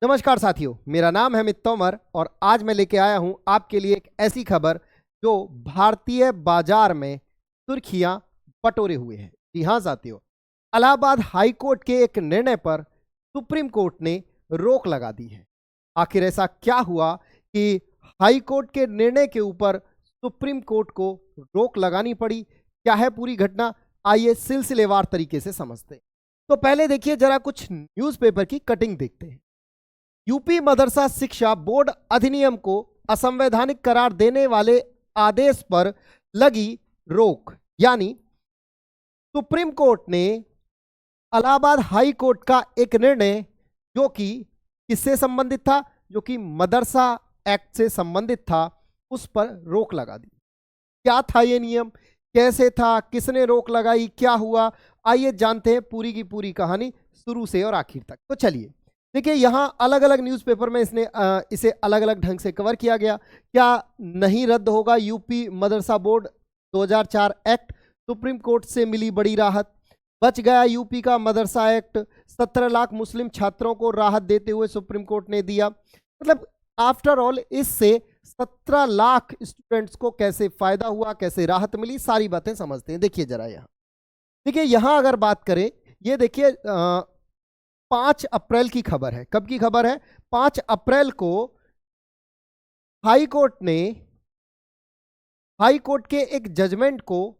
नमस्कार साथियों, मेरा नाम है अमित तोमर और आज मैं लेके आया हूं आपके लिए एक ऐसी खबर जो भारतीय बाजार में सुर्खियां बटोरे हुए है। जी हां साथियों, इलाहाबाद हाई कोर्ट के एक निर्णय पर सुप्रीम कोर्ट ने रोक लगा दी है। आखिर ऐसा क्या हुआ कि हाई कोर्ट के निर्णय के ऊपर सुप्रीम कोर्ट को रोक लगानी पड़ी? क्या है पूरी घटना? आइए सिलसिलेवार तरीके से समझते हैं। तो पहले देखिए, जरा कुछ न्यूज़पेपर की कटिंग देखते हैं। यूपी मदरसा शिक्षा बोर्ड अधिनियम को असंवैधानिक करार देने वाले आदेश पर लगी रोक, यानी सुप्रीम कोर्ट ने इलाहाबाद हाई कोर्ट का एक निर्णय जो कि किससे संबंधित था, जो कि मदरसा एक्ट से संबंधित था, उस पर रोक लगा दी। क्या था ये नियम, कैसे था, किसने रोक लगाई, क्या हुआ, आइए जानते हैं पूरी की पूरी कहानी शुरू से और आखिर तक। तो चलिए देखिए, यहाँ अलग अलग न्यूज़पेपर में इसे अलग अलग ढंग से कवर किया गया। क्या नहीं रद्द होगा यूपी मदरसा बोर्ड 2004 एक्ट? सुप्रीम कोर्ट से मिली बड़ी राहत। बच गया यूपी का मदरसा एक्ट। 17 लाख मुस्लिम छात्रों को राहत देते हुए सुप्रीम कोर्ट ने दिया। मतलब आफ्टर ऑल इससे 17 लाख स्टूडेंट्स को कैसे फायदा हुआ, कैसे राहत मिली, सारी बातें समझते हैं। देखिए जरा यहाँ, देखिए यहाँ अगर बात करें, ये देखिए 5 अप्रैल की खबर है। कब की खबर है? 5 अप्रैल को हाई कोर्ट के एक जजमेंट को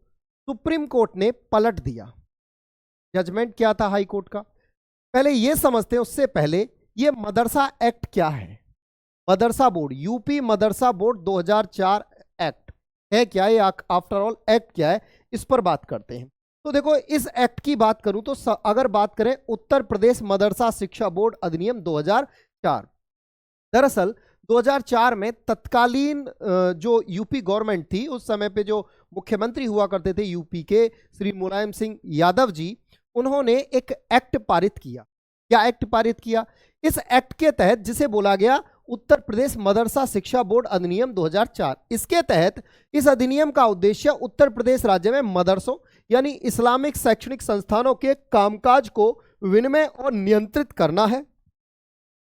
सुप्रीम कोर्ट ने पलट दिया। जजमेंट क्या था हाई कोर्ट का, पहले यह समझते हैं। उससे पहले ये मदरसा एक्ट क्या है? मदरसा बोर्ड, यूपी मदरसा बोर्ड 2004 एक्ट है क्या? ये आफ्टर ऑल एक्ट क्या है, इस पर बात करते हैं। तो देखो, इस एक्ट की बात करूं तो अगर बात करें उत्तर प्रदेश मदरसा शिक्षा बोर्ड अधिनियम 2004, दरअसल 2004 में तत्कालीन जो यूपी गवर्नमेंट थी, उस समय पे जो मुख्यमंत्री हुआ करते थे यूपी के, श्री मुलायम सिंह यादव जी, उन्होंने एक एक्ट पारित किया। क्या एक्ट पारित किया? इस एक्ट के तहत, जिसे बोला गया उत्तर प्रदेश मदरसा शिक्षा बोर्ड अधिनियम 2004, इसके तहत इस अधिनियम का उद्देश्य उत्तर प्रदेश राज्य में मदरसों यानी इस्लामिक शैक्षणिक संस्थानों के कामकाज को विनिमय और नियंत्रित करना है।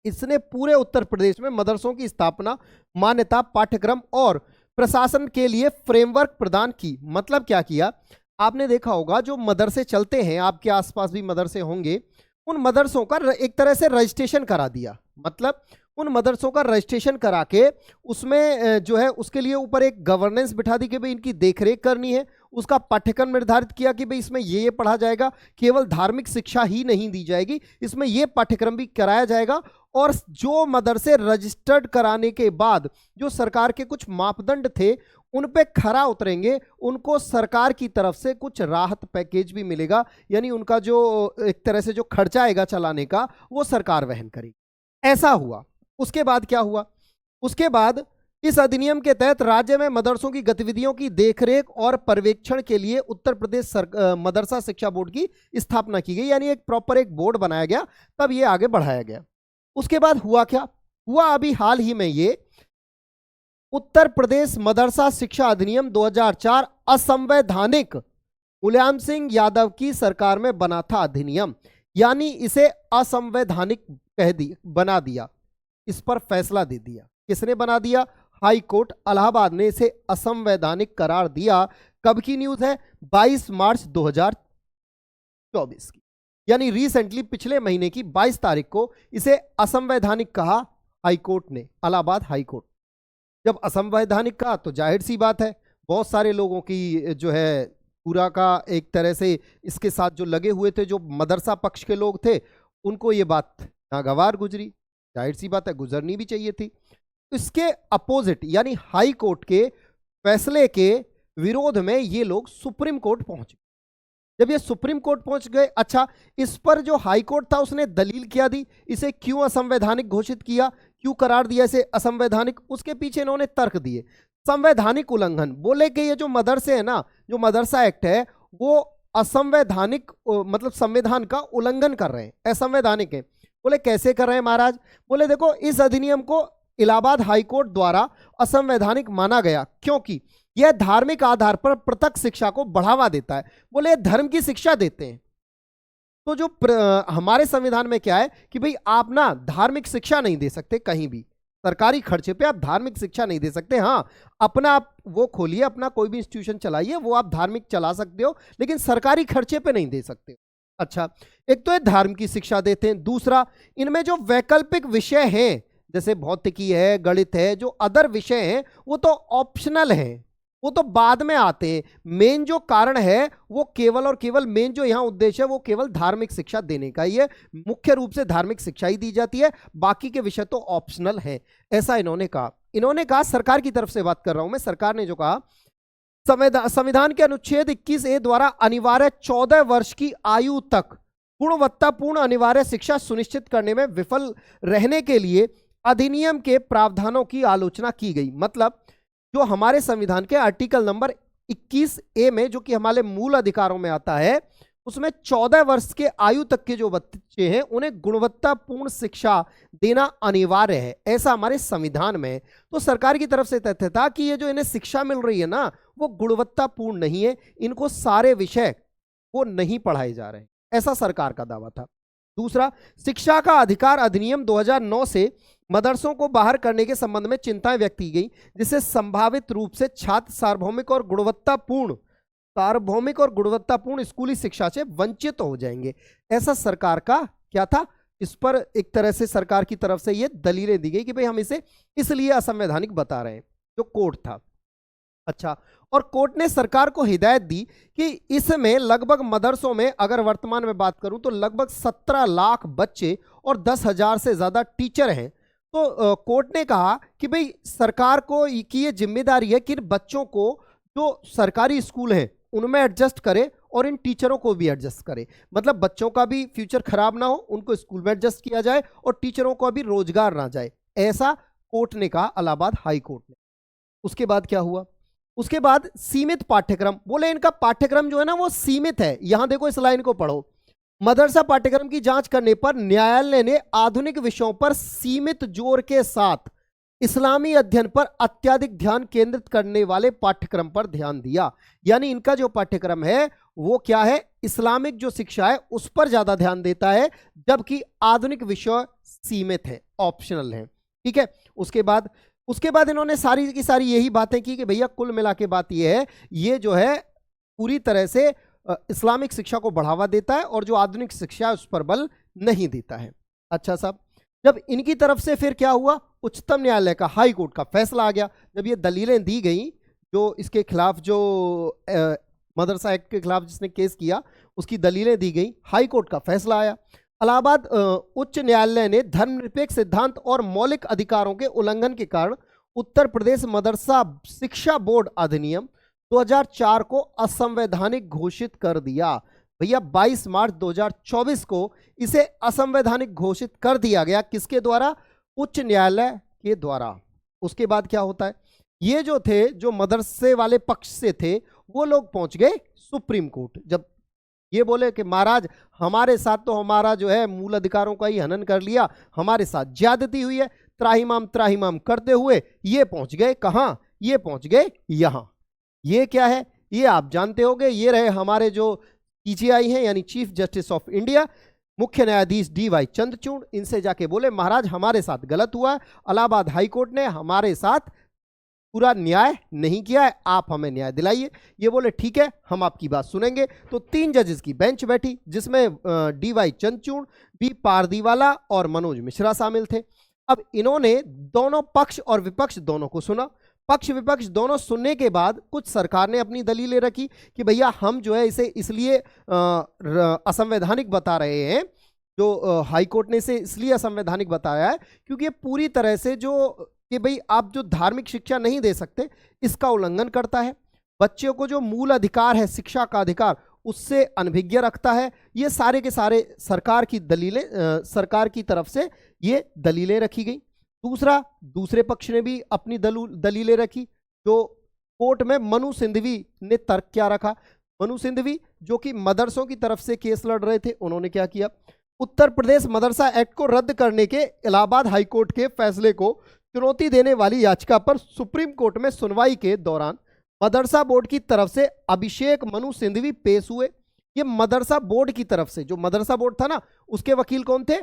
इसने पूरे उत्तर प्रदेश में मदरसों की स्थापना, मान्यता, पाठ्यक्रम और प्रशासन के लिए फ्रेमवर्क प्रदान की। मतलब क्या किया? आपने देखा होगा जो मदरसे चलते हैं, आपके आसपास भी मदरसे होंगे, उन मदरसों का एक तरह से रजिस्ट्रेशन करा दिया। मतलब उन मदरसों का रजिस्ट्रेशन करा के उसमें जो है उसके लिए ऊपर एक गवर्नेंस बिठा दी कि भाई इनकी देखरेख करनी है। उसका पाठ्यक्रम निर्धारित किया कि भाई इसमें ये पढ़ा जाएगा, केवल धार्मिक शिक्षा ही नहीं दी जाएगी, इसमें ये पाठ्यक्रम भी कराया जाएगा। और जो मदरसे रजिस्टर्ड कराने के बाद जो सरकार के कुछ मापदंड थे उन पे खरा उतरेंगे, उनको सरकार की तरफ से कुछ राहत पैकेज भी मिलेगा, यानी उनका जो एक तरह से जो खर्चा आएगा चलाने का, वो सरकार वहन करेगी। ऐसा हुआ। उसके बाद क्या हुआ? उसके बाद इस अधिनियम के तहत राज्य में मदरसों की गतिविधियों की देखरेख और पर्यवेक्षण के लिए उत्तर प्रदेश मदरसा शिक्षा बोर्ड की स्थापना की गई, यानी एक प्रॉपर एक बोर्ड बनाया गया, तब ये आगे बढ़ाया गया। उसके बाद हुआ क्या? हुआ अभी हाल ही में ये उत्तर प्रदेश मदरसा शिक्षा अधिनियम 2004 असंवैधानिक, मुलायम सिंह यादव की सरकार में बना था अधिनियम, यानी इसे असंवैधानिक बना दिया। इस पर फैसला दे दिया। किसने बना दिया? हाई कोर्ट इलाहाबाद ने इसे असंवैधानिक करार दिया। कब की न्यूज़ है? 22 मार्च 2024 की, यानी रिसेंटली पिछले महीने की 22 तारीख को इसे असंवैधानिक कहा हाई कोर्ट ने, इलाहाबाद हाई कोर्ट। जब असंवैधानिक कहा तो जाहिर सी बात है बहुत सारे लोगों की जो है पूरा का एक तरह से इसके साथ जो लगे हुए थे, जो मदरसा पक्ष के लोग थे, उनको ये बात नागवार गुजरी। जाहिर सी बात है गुजरनी भी चाहिए थी। इसके अपोजिट यानी हाई कोर्ट के फैसले के विरोध में ये लोग सुप्रीम कोर्ट पहुंचे। जब ये सुप्रीम कोर्ट पहुंच गए, अच्छा, इस पर जो हाई कोर्ट था उसने दलील क्या दी? इसे क्यों असंवैधानिक घोषित किया, क्यों करार दिया इसे असंवैधानिक? उसके पीछे इन्होंने तर्क दिए। संवैधानिक उल्लंघन, बोले कि ये जो मदरसे है ना, जो मदरसा एक्ट है, वो असंवैधानिक, मतलब संविधान का उल्लंघन कर रहे हैं, असंवैधानिक है। बोले कैसे कर रहे हैं महाराज? बोले देखो, इस अधिनियम को इलाहाबाद हाई कोर्ट द्वारा असंवैधानिक माना गया क्योंकि यह धार्मिक आधार पर पृथक शिक्षा को बढ़ावा देता है। बोले धर्म की शिक्षा देते हैं तो जो हमारे संविधान में क्या है कि भाई आप ना धार्मिक शिक्षा नहीं दे सकते कहीं भी, सरकारी खर्चे पे आप धार्मिक शिक्षा नहीं दे सकते। हाँ, अपना आप वो खोलिए, अपना कोई भी इंस्टीट्यूशन चलाइए, वो आप धार्मिक चला सकते हो, लेकिन सरकारी खर्चे पे नहीं दे सकते। अच्छा, एक तो ये धर्म की शिक्षा देते हैं, दूसरा इनमें जो वैकल्पिक विषय हैं जैसे भौतिकी है, गणित है, जो अदर विषय हैं वो तो ऑप्शनल हैं, वो तो बाद में आते हैं। मेन जो कारण है वो केवल और केवल मेन जो यहाँ उद्देश्य है वो केवल धार्मिक शिक्षा देने का ही है, मुख्य रूप से धार्मिक शिक्षा ही दी जाती है, बाकी के विषय तो ऑप्शनल है, ऐसा इन्होंने कहा। इन्होंने कहा, सरकार की तरफ से बात कर रहा हूं मैं, सरकार ने जो कहा संविधान के अनुच्छेद 21A द्वारा अनिवार्य 14 वर्ष की आयु तक गुणवत्तापूर्ण अनिवार्य शिक्षा सुनिश्चित करने में विफल रहने के लिए अधिनियम के प्रावधानों की आलोचना की गई। मतलब जो हमारे संविधान के आर्टिकल नंबर 21A में जो कि हमारे मूल अधिकारों में आता है, उसमें 14 वर्ष के आयु तक के जो बच्चे हैं उन्हें गुणवत्तापूर्ण शिक्षा देना अनिवार्य है, ऐसा हमारे संविधान में है। तो सरकार की तरफ से तथ्य था कि ये जो इन्हें शिक्षा मिल रही है ना वो गुणवत्तापूर्ण नहीं है, इनको सारे विषय वो नहीं पढ़ाए जा रहे हैं, ऐसा सरकार का दावा था। दूसरा, शिक्षा का अधिकार अधिनियम 2009 से मदरसों को बाहर करने के संबंध में चिंताएं व्यक्त की गई, जिससे संभावित रूप से छात्र सार्वभौमिक और गुणवत्तापूर्ण स्कूली शिक्षा से वंचित हो जाएंगे, ऐसा सरकार का क्या था। इस पर एक तरह से सरकार की तरफ से ये दलीलें दी गई कि भाई हम इसे इसलिए असंवैधानिक बता रहे हैं, जो कोर्ट था। अच्छा, और कोर्ट ने सरकार को हिदायत दी कि इसमें लगभग मदरसों में, अगर वर्तमान में बात करूं तो लगभग 17 लाख बच्चे और 10,000 से ज्यादा टीचर हैं। तो कोर्ट ने कहा कि भाई सरकार को की ये जिम्मेदारी है कि बच्चों को जो सरकारी स्कूल हैं उनमें एडजस्ट करे और इन टीचरों को भी एडजस्ट करे, मतलब बच्चों का भी फ्यूचर खराब ना हो, उनको स्कूल में एडजस्ट किया जाए और टीचरों को भी रोजगार ना जाए, ऐसा कोर्ट ने कहा, इलाहाबाद हाई कोर्ट ने। उसके बाद क्या हुआ, उसके बाद सीमित पाठ्यक्रम, बोले इनका पाठ्यक्रम जो है ना वो सीमित है। यहां देखो इस लाइन को पढ़ो, मदरसा पाठ्यक्रम की जांच करने पर न्यायालय ने आधुनिक विषयों पर सीमित जोर के साथ इस्लामी अध्ययन पर अत्यधिक ध्यान केंद्रित करने वाले पाठ्यक्रम पर ध्यान दिया। यानी इनका जो पाठ्यक्रम है वो क्या है, इस्लामिक जो शिक्षा है उस पर ज्यादा ध्यान देता है, जबकि आधुनिक विषय सीमित है, ऑप्शनल है। ठीक है, उसके बाद इन्होंने सारी की सारी यही बातें की कि भैया कुल मिला के बात यह है, ये जो है पूरी तरह से इस्लामिक शिक्षा को बढ़ावा देता है और जो आधुनिक शिक्षा है उस पर बल नहीं देता है। अच्छा साहब, जब इनकी तरफ से फिर क्या हुआ, उच्चतम न्यायालय का, हाई कोर्ट का फैसला आ गया। जब ये दलीलें दी गई, जो इसके खिलाफ जो मदरसा एक्ट के खिलाफ जिसने केस किया उसकी दलीलें दी गई, हाई कोर्ट का फैसला आया। इलाहाबाद उच्च न्यायालय ने धर्मनिरपेक्ष सिद्धांत और मौलिक अधिकारों के उल्लंघन के कारण उत्तर प्रदेश मदरसा शिक्षा बोर्ड अधिनियम 2004 को असंवैधानिक घोषित कर दिया। भैया 22 मार्च 2024 को इसे असंवैधानिक घोषित कर दिया गया, किसके द्वारा, उच्च न्यायालय के द्वारा। उसके बाद क्या होता है, ये जो थे, जो मदरसे वाले पक्ष से थे, वो लोग पहुंच गए सुप्रीम कोर्ट। जब ये बोले कि महाराज हमारे साथ तो हमारा जो है मूल अधिकारों का ही हनन कर लिया, हमारे साथ ज्यादती हुई है, त्राहिमाम करते हुए ये पहुंच गए कहां, ये पहुंच गए यहां। ये क्या है, ये आप जानते होंगे, ये रहे हमारे जो पीजीआई हैं यानी चीफ जस्टिस ऑफ इंडिया, मुख्य न्यायाधीश DY चंद्रचूड़। इनसे जाके बोले महाराज हमारे साथ गलत हुआ है, इलाहाबाद हाई कोर्ट ने हमारे साथ पूरा न्याय नहीं किया है, आप हमें न्याय दिलाइए। ये बोले ठीक है, हम आपकी बात सुनेंगे। तो 3 जजेस की बेंच बैठी, जिसमें DY चंद्रचूड़, B पारदीवाला और मनोज मिश्रा शामिल थे। अब इन्होंने दोनों पक्ष और विपक्ष दोनों को सुना। पक्ष विपक्ष दोनों सुनने के बाद कुछ सरकार ने अपनी दलीलें रखी कि भैया हम जो है इसे इसलिए असंवैधानिक बता रहे हैं, जो हाई कोर्ट ने इसे इसलिए असंवैधानिक बताया है क्योंकि ये पूरी तरह से जो कि भाई आप जो धार्मिक शिक्षा नहीं दे सकते, इसका उल्लंघन करता है, बच्चों को जो मूल अधिकार है शिक्षा का अधिकार उससे अनभिज्ञ रखता है। ये सारे के सारे सरकार की दलीलें, सरकार की तरफ से ये दलीलें रखी गई। दूसरे पक्ष ने भी अपनी दलीलें रखी। जो कोर्ट में मनु सिंघवी ने तर्क क्या रखा, मनु सिंघवी जो कि मदरसों की तरफ से केस लड़ रहे थे, उन्होंने क्या किया, उत्तर प्रदेश मदरसा एक्ट को रद्द करने के इलाहाबाद हाई कोर्ट के फैसले को चुनौती देने वाली याचिका पर सुप्रीम कोर्ट में सुनवाई के दौरान मदरसा बोर्ड की तरफ से अभिषेक मनु सिंघवी पेश हुए। ये मदरसा बोर्ड की तरफ से, जो मदरसा बोर्ड था ना, उसके वकील कौन थे?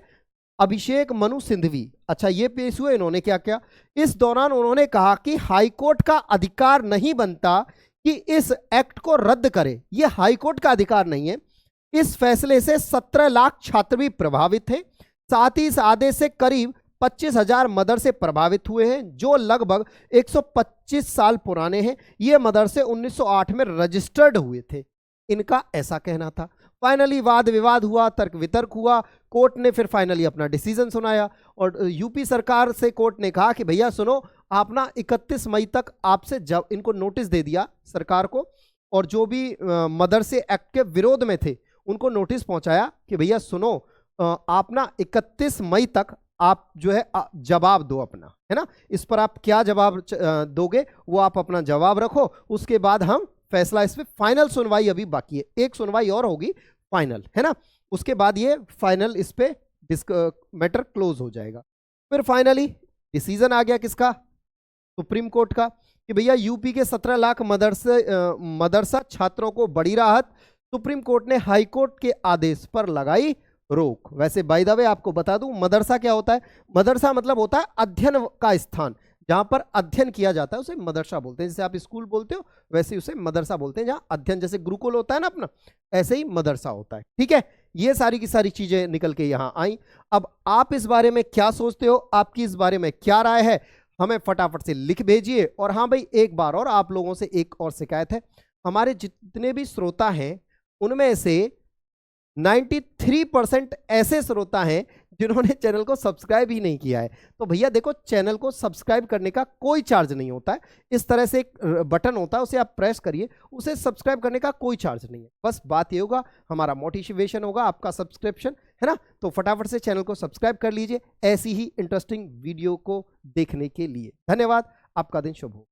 अभिषेक मनु सिंघवी। अच्छा, ये पेश हुए, इन्होंने क्या किया? इस दौरान उन्होंने कहा कि हाईकोर्ट का अधिकार नहीं बनता कि इस एक्ट को रद्द करे, ये हाईकोर्ट का अधिकार नहीं है। इस फैसले से 17 लाख छात्र भी प्रभावित थे। साथ ही इस आदेश से करीब 25,000 मदरसे प्रभावित हुए हैं, जो लगभग 125 साल पुराने हैं। ये मदरसे 1908 में रजिस्टर्ड हुए थे, इनका ऐसा कहना था। फाइनली वाद विवाद हुआ, तर्क वितर्क हुआ, कोर्ट ने फिर फाइनली अपना डिसीजन सुनाया और यूपी सरकार से कोर्ट ने कहा कि भैया सुनो, आप ना 31 मई तक आपसे जब इनको नोटिस दे दिया सरकार को, और जो भी मदरसे एक्ट के विरोध में थे उनको नोटिस पहुंचाया कि भैया सुनो, आप ना 31 मई तक आप जो है जवाब दो अपना, है ना, इस पर आप क्या जवाब दोगे वो आप अपना जवाब रखो, उसके बाद हम फैसला इस पे, फाइनल सुनवाई अभी बाकी है, एक सुनवाई और होगी फाइनल, है ना, उसके बाद ये फाइनल इस पे मैटर क्लोज हो जाएगा। फिर फाइनली डिसीजन आ गया किसका? सुप्रीम कोर्ट का, कि भैया यूपी के 17 लाख मदरसा छात्रों को बड़ी राहत। सुप्रीम कोर्ट ने हाई कोर्ट के आदेश पर लगाई रोक। वैसे बाय द वे आपको बता दूं, मदरसा क्या होता है? मदरसा मतलब होता है अध्ययन का स्थान, जहां पर अध्ययन किया जाता है उसे मदरसा बोलते हैं। जैसे आप स्कूल बोलते हो वैसे ही उसे मदरसा बोलते हैं, जहां अध्ययन, जैसे गुरुकुल होता है ना अपना, ऐसे ही मदरसा होता है। ठीक है, ये सारी की सारी चीजें निकल के यहां आई। अब आप इस बारे में क्या सोचते हो, आपकी इस बारे में क्या राय है, हमें फटाफट से लिख भेजिए। और हाँ भाई, एक बार और आप लोगों से एक और शिकायत है, हमारे जितने भी श्रोता हैं उनमें से 93% ऐसे श्रोता हैं जिन्होंने चैनल को सब्सक्राइब ही नहीं किया है। तो भैया देखो, चैनल को सब्सक्राइब करने का कोई चार्ज नहीं होता है, इस तरह से एक बटन होता है, उसे आप प्रेस करिए, उसे सब्सक्राइब करने का कोई चार्ज नहीं है। बस बात ये होगा, हमारा मोटिवेशन होगा आपका सब्सक्रिप्शन, है ना। तो फटाफट से चैनल को सब्सक्राइब कर लीजिए ऐसी ही इंटरेस्टिंग वीडियो को देखने के लिए। धन्यवाद, आपका दिन शुभ हो।